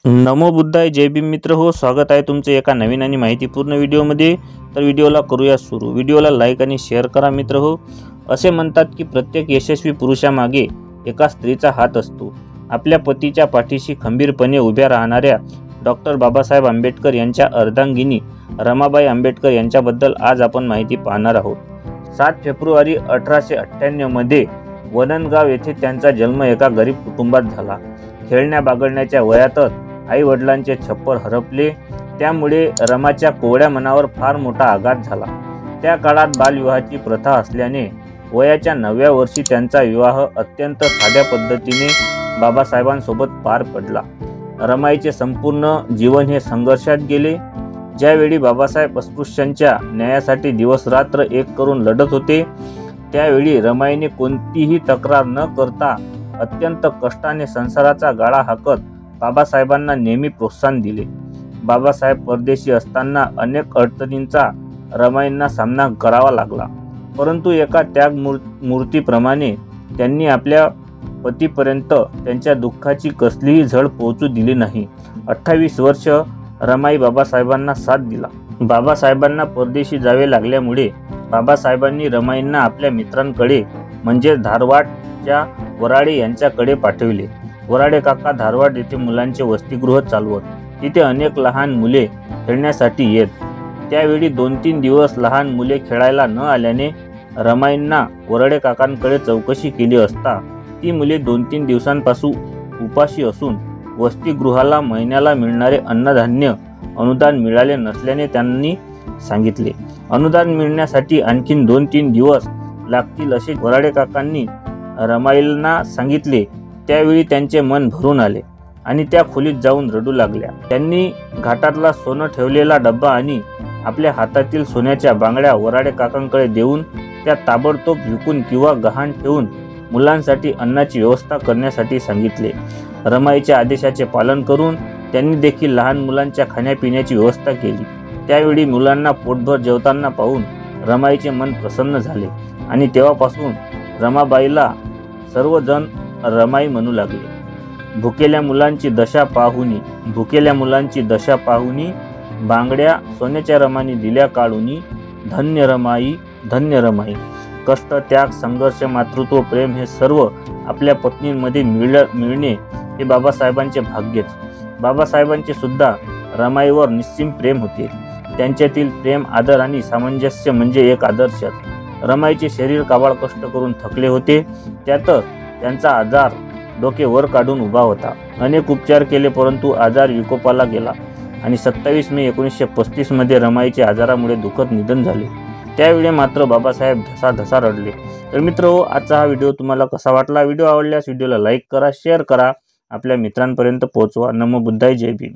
नमो बुद्धाय, जय भीम मित्र हो. स्वागत आहे तुमचे एका नवीन आणि माहितीपूर्ण व्हिडिओमध्ये. तर व्हिडिओला करूया सुरू. व्हिडिओला लाईक आणि शेअर करा मित्र हो. असे म्हणतात की प्रत्येक यशस्वी पुरुषामागे एका स्त्रीचा हात असतो. आपल्या पतीच्या पाठीशी खंबीरपणे उभ्या राहणाऱ्या डॉक्टर बाबासाहेब आंबेडकर यांच्या अर्धांगिनी रमाबाई आंबेडकर यांच्याबद्दल आज आपण माहिती पाहणार आहोत. 7 फेब्रुवारी 1898 मध्ये वननगाव येथे त्यांचा जन्म एका गरीब कुटुंबात झाला. खेळण्या बागडण्याच्या वयातच आई वडिलांचे छप्पर हरपले. त्यामुळे रमाच्या कोवळ्या मनावर फार मोठा आघात झाला. त्या काळात बालविवाहाची प्रथा असल्याने वयाच्या 9व्या वर्षी त्यांचा विवाह अत्यंत साध्या पद्धतीने बाबासाहेबांसोबत पार पडला. रमाईचे संपूर्ण जीवन हे संघर्षात गेले. ज्यावेळी बाबासाहेब अस्पृश्यांच्या न्यायासाठी दिवसरात्र एक करून लढत होते, त्यावेळी रमाईने कोणतीही तक्रार न करता अत्यंत कष्टाने संसाराचा गाळा हाकत बाबासाहेबांना नेहमी प्रोत्साहन दिले. बाबासाहेब परदेशी असताना अनेक अडचणींचा रमाईंना सामना करावा लागला, परंतु एका त्यागमूर्तीप्रमाणे त्यांनी आपल्या पतीपर्यंत त्यांच्या दुःखाची कसलीही झळ पोहोचू दिली नाही. 28 वर्ष रमाई बाबासाहेबांना साथ दिला. बाबासाहेबांना परदेशी जावे लागल्यामुळे बाबासाहेबांनी रमाईंना आपल्या मित्रांकडे म्हणजे धारवाडच्या वराडे यांच्याकडे पाठविले. वराडे काका धारवाड येथे मुलांचे वसतिगृह चालवत. तिथे अनेक लहान मुले खेळण्यासाठी येत. त्यावेळी 2-3 दिवस लहान मुले खेळायला न आल्याने रमाईंना वराडे काकांकडे चौकशी केली असता ती मुले 2-3 दिवसांपासून उपाशी असून वसतिगृहाला महिन्याला मिळणारे अन्नधान्य अनुदान मिळाले नसल्याने त्यांनी सांगितले. अनुदान मिळण्यासाठी आणखीन 2-3 दिवस लागतील असे वराडे काकांनी रमाईंना सांगितले. त्यावेळी त्यांचे मन भरून आले आणि त्या खोलीत जाऊन रडू लागल्या. त्यांनी घाटातला सोनं ठेवलेला डब्बा आणि आपल्या हातातील सोन्याच्या बांगड्या वराडे काकांकडे देऊन त्या ताबडतोब विकून किंवा गहाण ठेवून मुलांसाठी अन्नाची व्यवस्था करण्यासाठी सांगितले. रमाईच्या आदेशाचे पालन करून त्यांनी देखील लहान मुलांच्या खाण्यापिण्याची व्यवस्था केली. त्यावेळी मुलांना पोटभर जेवताना पाहून रमाईचे मन प्रसन्न झाले आणि तेव्हापासून रमाबाईला सर्वजण रमाई म्हणू लागले. भुकेल्या मुलांची दशा पाहुनी बांगड्या सोन्याच्या रमानी दिल्या काढूनी, धन्य रमाई धन्य रमाई. कष्ट, त्याग, संघर्ष, मातृत्व, प्रेम हे सर्व आपल्या पत्नींमध्ये मिळणे हे बाबासाहेबांचे भाग्यच. बाबासाहेबांचे सुद्धा रमाईवर निस्सीम प्रेम होते. त्यांच्यातील प्रेम, आदर आणि सामंजस्य म्हणजे एक आदर्शच. रमाईचे शरीर काबाड कष्ट करून थकले होते. त्यातच त्यांचा आजार डोके वर काढून उभा होता. अनेक उपचार केले, परंतु आजार विकोपाला गेला आणि 27 मे 1935 मध्ये रमाईचे आजारामुळे दुःखद निधन झाले. त्यावेळी मात्र बाबासाहेब धसाधसा रडले. तर मित्र, आजचा हा व्हिडिओ तुम्हाला कसा वाटला? व्हिडिओ आवडल्यास व्हिडिओला लाईक करा, शेअर करा, आपल्या मित्रांपर्यंत पोहोचवा. नमो बुद्धाय, जय भीम.